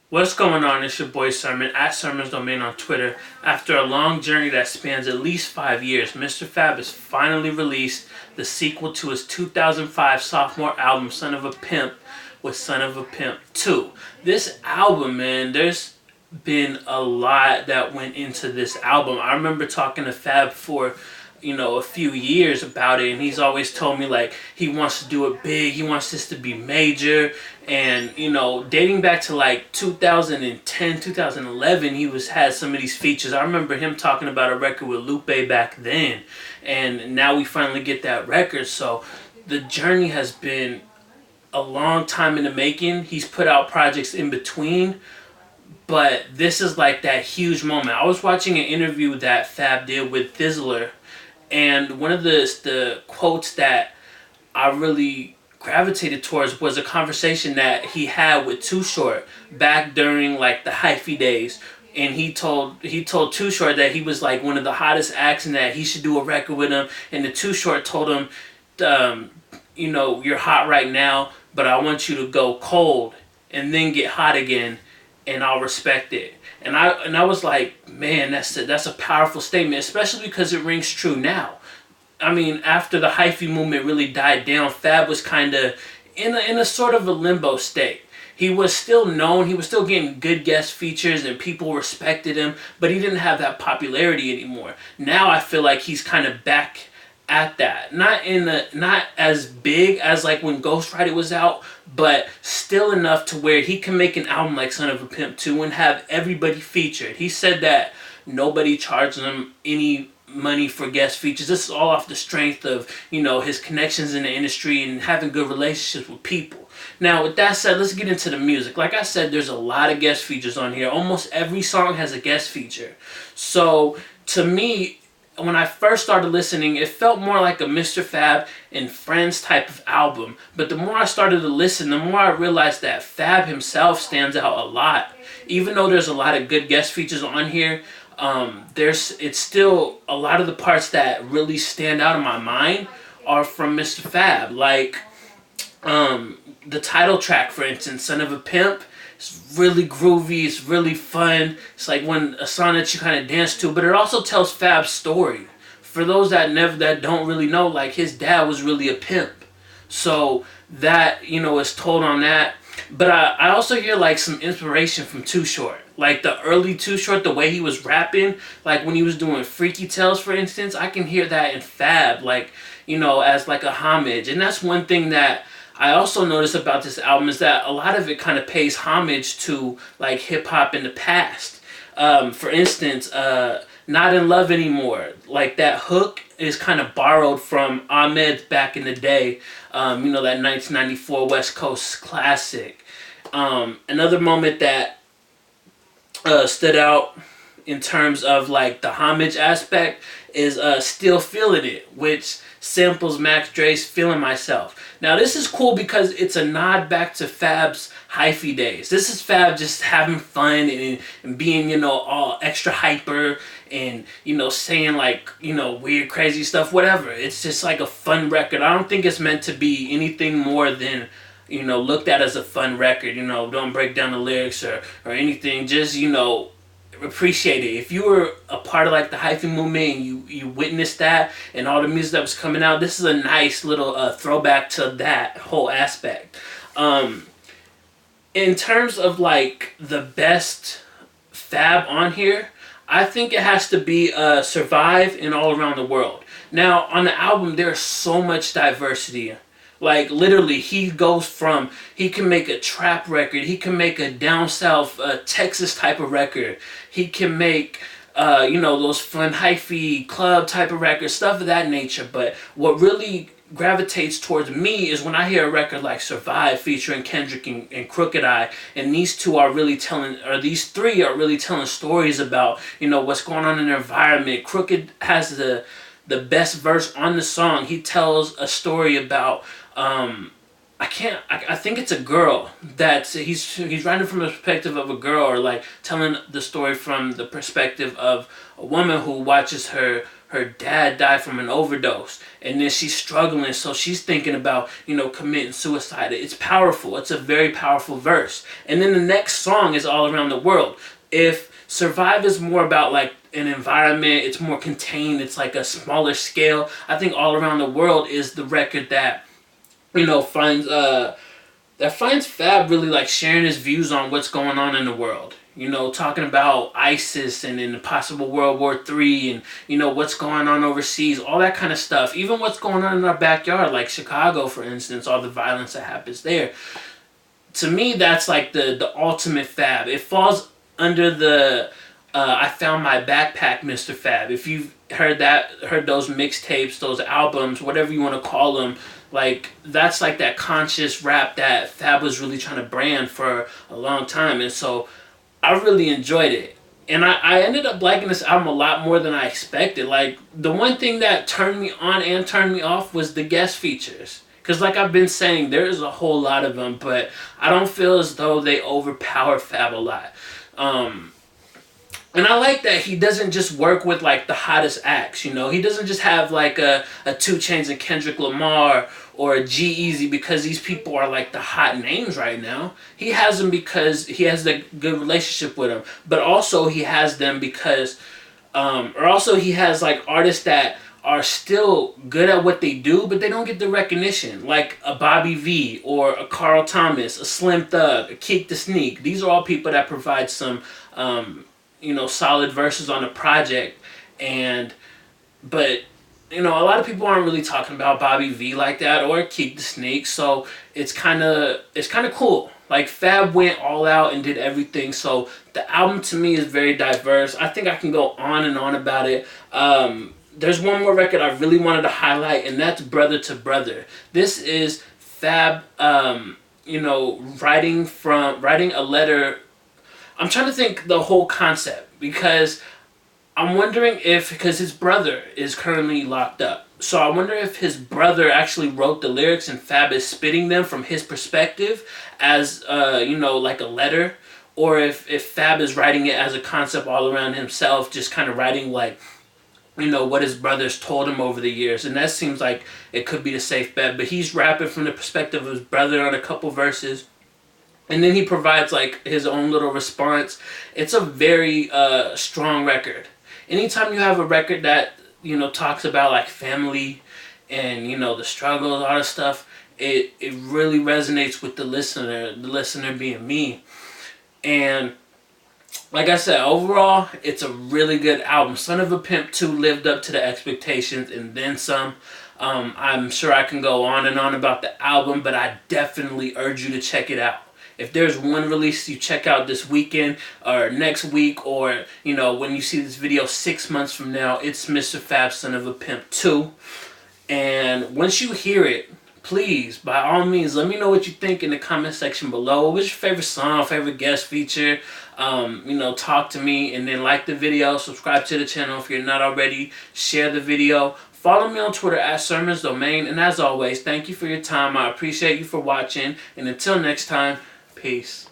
What's going on? It's your boy Sermon at Sermon's Domain on Twitter. After a long journey that spans at least 5 years, Mr. F.A.B has finally released the sequel to his 2005 sophomore album, Son of a Pimp, with Son of a Pimp 2. This album, man, there's been a lot that went into this album. I remember talking to F.A.B for a few years about it, and he's always told me like he wants to do it big, he wants this to be major. And dating back to like 2010, 2011, he was had some of these features. I remember him talking about a record with Lupe back then, and now we finally get that record. So the journey has been a long time in the making. He's put out projects in between, but this is like that huge moment. I was watching an interview that F.A.B did with Thizzler, and one of the quotes that I really gravitated towards was a conversation that he had with Too Short back during like the hyphy days. And he told Too Short that he was like one of the hottest acts and that he should do a record with him. And the Too Short told him, you're hot right now, but I want you to go cold and then get hot again, and I'll respect it. And I was like, man, that's a powerful statement, especially because it rings true now. I mean, after the hyphy movement really died down, F.A.B was kind of in a sort of a limbo state. He was still known, he was still getting good guest features, and people respected him, but he didn't have that popularity anymore. Now I feel like he's kind of back at that. Not as big as like when Ghost Rider was out, but still enough to where he can make an album like Son of a Pimp 2 and have everybody featured. He said that nobody charged him any money for guest features. This is all off the strength of, his connections in the industry and having good relationships with people. Now, with that said, let's get into the music. Like I said, there's a lot of guest features on here. Almost every song has a guest feature. So, to me, when I first started listening, it felt more like a Mr. F.A.B and Friends type of album. But the more I started to listen, the more I realized that F.A.B himself stands out a lot. Even though there's a lot of good guest features on here, it's still a lot of the parts that really stand out in my mind are from Mr. F.A.B. Like the title track, for instance, Son of a Pimp. It's really groovy. It's really fun. It's like a song that you kind of dance to, but it also tells F.A.B's story. For those that don't really know, like his dad was really a pimp, so that is told on that. But I also hear like some inspiration from Too Short, like the early Too Short, the way he was rapping, like when he was doing Freaky Tales, for instance. I can hear that in F.A.B, like as like a homage, and that's one thing that I also noticed about this album is that a lot of it kind of pays homage to like hip hop in the past. For instance, Not in Love Anymore. Like that hook is kind of borrowed from Ahmed's back in the day. That 1994 West Coast classic. Another moment that stood out in terms of like the homage aspect is Still Feeling It, which samples Max Dre's Feeling Myself. Now this is cool because it's a nod back to F.A.B's hyphy days. This is F.A.B just having fun and being, all extra hyper and, saying like, weird, crazy stuff, whatever. It's just like a fun record. I don't think it's meant to be anything more than, looked at as a fun record. Don't break down the lyrics or anything. Just, appreciate it. If you were a part of like the hyphy movement and you witnessed that and all the music that was coming out, this is a nice little throwback to that whole aspect. In terms of like the best F.A.B on here, I think it has to be Survive and All Around the World. Now on the album there's so much diversity. Like literally, he can make a trap record, he can make a down south Texas type of record, he can make those fun hyphy club type of records, stuff of that nature. But what really gravitates towards me is when I hear a record like Survive featuring Kendrick and Crooked Eye, and these three are really telling stories about what's going on in their environment. Crooked has the best verse on the song. He tells a story about I think it's a girl that he's writing from the perspective of a girl, or like telling the story from the perspective of a woman who watches her her dad died from an overdose, and then she's struggling, so she's thinking about, committing suicide. It's powerful. It's a very powerful verse. And then the next song is All Around the World. If Survive is more about like an environment, it's more contained, it's like a smaller scale, I think All Around the World is the record that, finds F.A.B really like sharing his views on what's going on in the world. Talking about ISIS and in the possible World War III, and what's going on overseas, all that kind of stuff. Even what's going on in our backyard, like Chicago, for instance, all the violence that happens there. To me, that's like the ultimate F.A.B. It falls under the I Found My Backpack, Mr. F.A.B. If you've heard those mixtapes, those albums, whatever you want to call them, like that's like that conscious rap that F.A.B was really trying to brand for a long time. And so I really enjoyed it. And I ended up liking this album a lot more than I expected. Like, the one thing that turned me on and turned me off was the guest features. Because like I've been saying, there's a whole lot of them, but I don't feel as though they overpower F.A.B a lot. And I like that he doesn't just work with like the hottest acts, He doesn't just have like a 2 Chainz and Kendrick Lamar or a G-Eazy because these people are like the hot names right now. He has them because he has a good relationship with them. But also he has them because, he has like artists that are still good at what they do, but they don't get the recognition. Like a Bobby V or a Carl Thomas, a Slim Thug, a Keek the Sneak. These are all people that provide some, solid verses on the project. But a lot of people aren't really talking about Bobby V like that or Keek the Sneak, so it's kind of cool. Like, F.A.B went all out and did everything, so the album to me is very diverse. I think I can go on and on about it. There's one more record I really wanted to highlight, and that's Brother to Brother. This is F.A.B, writing a letter. I'm trying to think the whole concept, because I'm wondering because his brother is currently locked up. So I wonder if his brother actually wrote the lyrics and F.A.B is spitting them from his perspective as, like a letter. Or if F.A.B is writing it as a concept all around himself, just kind of writing like, what his brothers told him over the years. And that seems like it could be the safe bet. But he's rapping from the perspective of his brother on a couple verses. And then he provides like his own little response. It's a very strong record. Anytime you have a record that, talks about like family and, the struggle, all that stuff, it really resonates with the listener being me. And like I said, overall, it's a really good album. Son of a Pimp 2 lived up to the expectations and then some. I'm sure I can go on and on about the album, but I definitely urge you to check it out. If there's one release you check out this weekend or next week, or, when you see this video 6 months from now, it's Mr. F.A.B, Son of a Pimp 2. And once you hear it, please, by all means, let me know what you think in the comment section below. What's your favorite song, favorite guest feature? Talk to me, and then like the video, subscribe to the channel if you're not already, share the video. Follow me on Twitter at Sermons Domain, and as always, thank you for your time. I appreciate you for watching, and until next time, peace.